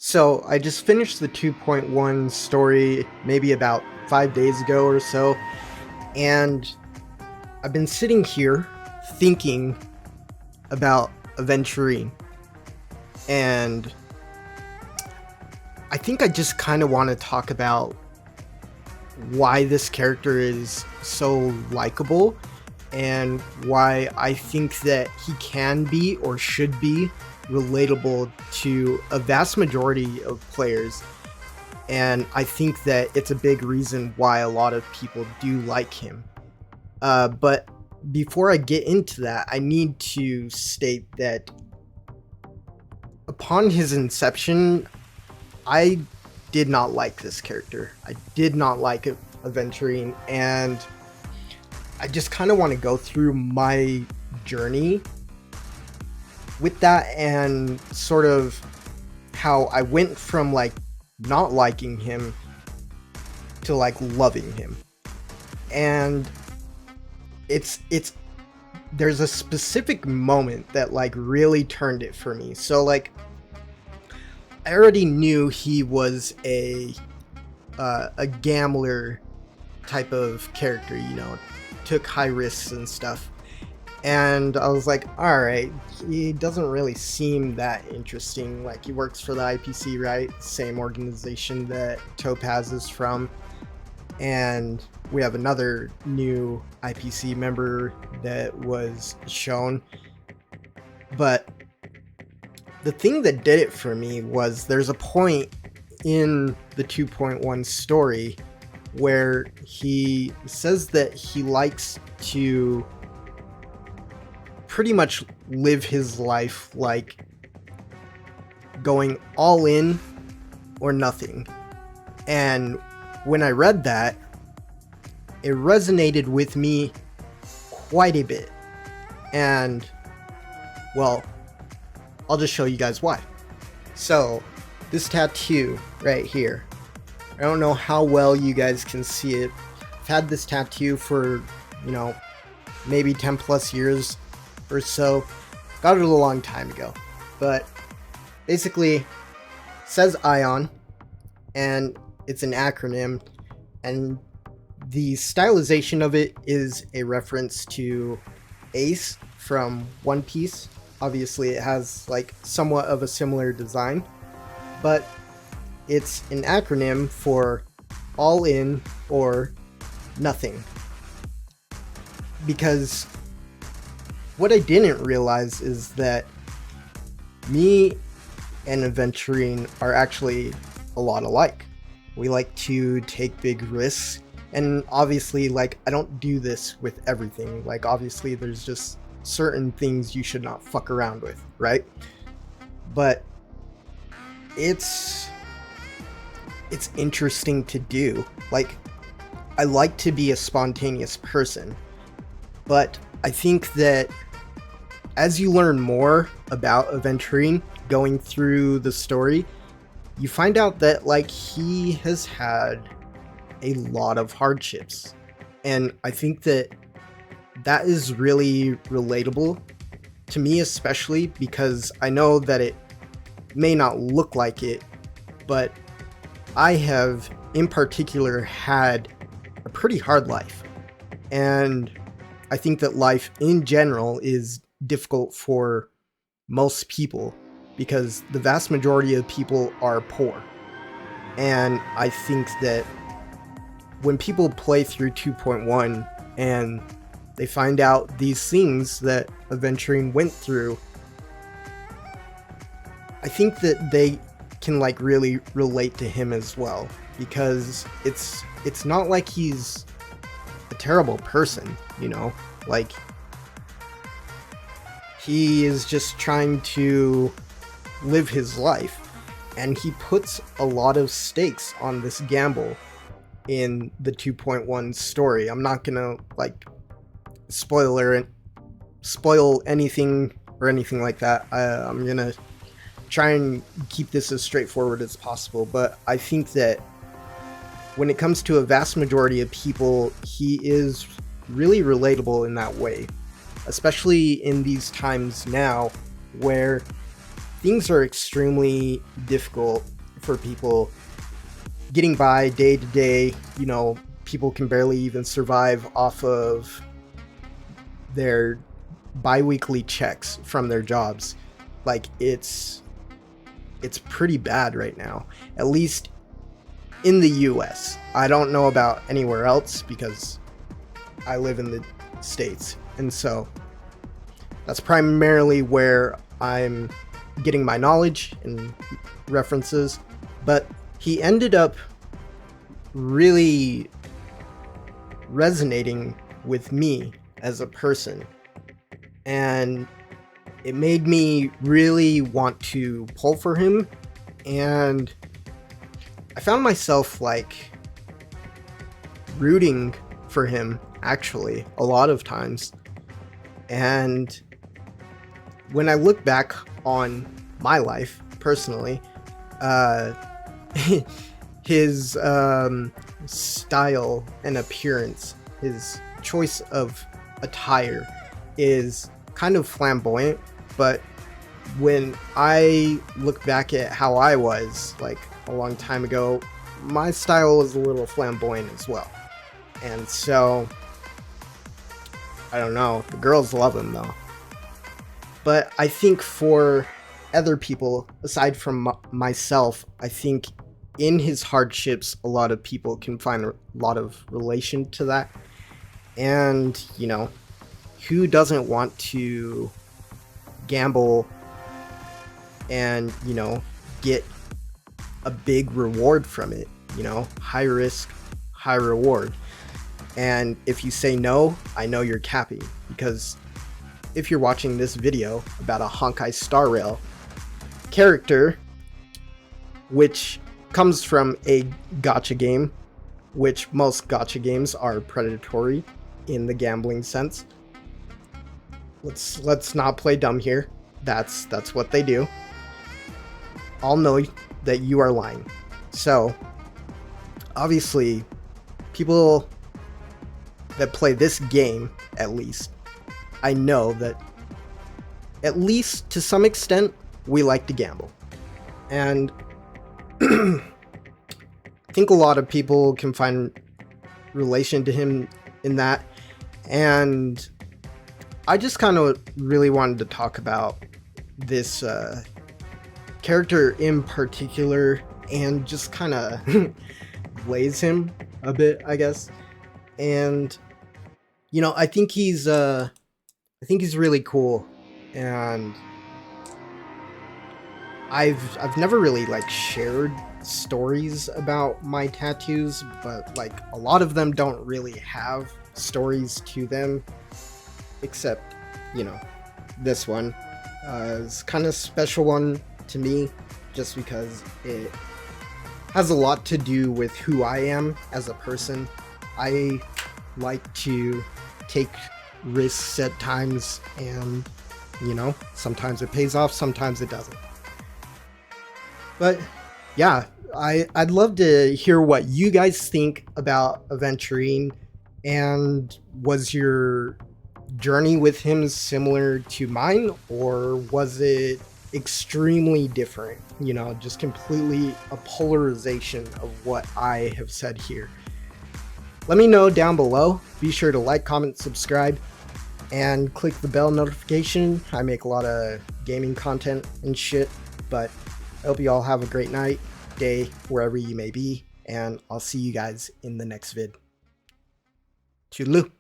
So I just finished the 2.1 story maybe about 5 days ago or so, and I've been sitting here thinking about Aventurine, and I think I just kind of want to talk about why this character is so likable and why I think that he can be or should be relatable to a vast majority of players. And I think that it's a big reason why a lot of people do like him. But before I get into that, I need to state that upon his inception, I did not like this character. I did not like Aventurine, and I just kind of want to go through my journey with that and sort of how I went from like not liking him to like loving him. And it's there's a specific moment that like really turned it for me. So like I already knew he was a gambler type of character, took high risks and stuff. And I was like, alright, he doesn't really seem that interesting. Like, he works for the IPC, right? Same organization that Topaz is from. And we have another new IPC member that was shown. But the thing that did it for me was there's a point in the 2.1 story where he says that he likes to pretty much live his life like going all in or nothing. And when I read that, it resonated with me quite a bit. And, well, I'll just show you guys why. So, this tattoo right here, I don't know how well you guys can see it. I've had this tattoo for, maybe 10 plus years or so. Got it a long time ago. But basically, says Ion, and it's an acronym, and the stylization of it is a reference to Ace from One Piece. Obviously, it has like somewhat of a similar design, but it's an acronym for all in or nothing. Because what I didn't realize is that me and Aventurine are actually a lot alike. We like to take big risks, and obviously, like, I don't do this with everything. Like, obviously, there's just certain things you should not fuck around with, right? But it's interesting to do. Like, I like to be a spontaneous person, but I think that as you learn more about Aventurine going through the story, you find out that like he has had a lot of hardships. And I think that is really relatable to me, especially because I know that it may not look like it, but I have in particular had a pretty hard life. And I think that life in general is difficult for most people because the vast majority of people are poor. And I think that when people play through 2.1 and they find out these things that Aventurine went through, I think that they can like really relate to him as well, because it's not like he's a terrible person, like he is just trying to live his life, and he puts a lot of stakes on this gamble in the 2.1 story. I'm not gonna like spoil anything or anything like that. I'm gonna try and keep this as straightforward as possible, but I think that when it comes to a vast majority of people, he is really relatable in that way, especially in these times now where things are extremely difficult for people getting by day to day. You know, people can barely even survive off of their bi-weekly checks from their jobs. Like, it's pretty bad right now, at least in the US. I don't know about anywhere else because I live in the States, and so that's primarily where I'm getting my knowledge and references. But he ended up really resonating with me as a person, and it made me really want to pull for him. And I found myself like rooting for him actually a lot of times. And when I look back on my life personally, his style and appearance, his choice of attire is kind of flamboyant. But when I look back at how I was like a long time ago, my style was a little flamboyant as well. And so, I don't know, the girls love him though. But I think for other people, aside from myself, I think in his hardships, a lot of people can find a lot of relation to that. And, you know, who doesn't want to gamble and, you know, get a big reward from it? You know, high risk, high reward. And if you say no, I know you're capping, because if you're watching this video about a Honkai Star Rail character, which comes from a gacha game, which most gacha games are predatory in the gambling sense. Let's not play dumb here. That's what they do. I'll know that you are lying. So, obviously, people that play this game, at least, I know that at least to some extent, we like to gamble. And I think a lot of people can find relation to him in that. And I just kind of really wanted to talk about this character in particular and just kind of glaze him a bit, I guess. And, you know, I think he's really cool. And I've never really like shared stories about my tattoos, but like a lot of them don't really have stories to them, except, you know, this one is kind of special one to me just because it has a lot to do with who I am as a person. I like to take risks at times, and, you know, sometimes it pays off, sometimes it doesn't. But yeah, I'd love to hear what you guys think about Aventurine, and was your journey with him similar to mine, or was it extremely different? You know, just completely a polarization of what I have said here. Let me know down below. Be sure to like, comment, subscribe, and click the bell notification. I make a lot of gaming content and shit, but I hope you all have a great night, day, wherever you may be, and I'll see you guys in the next vid. Toodaloo.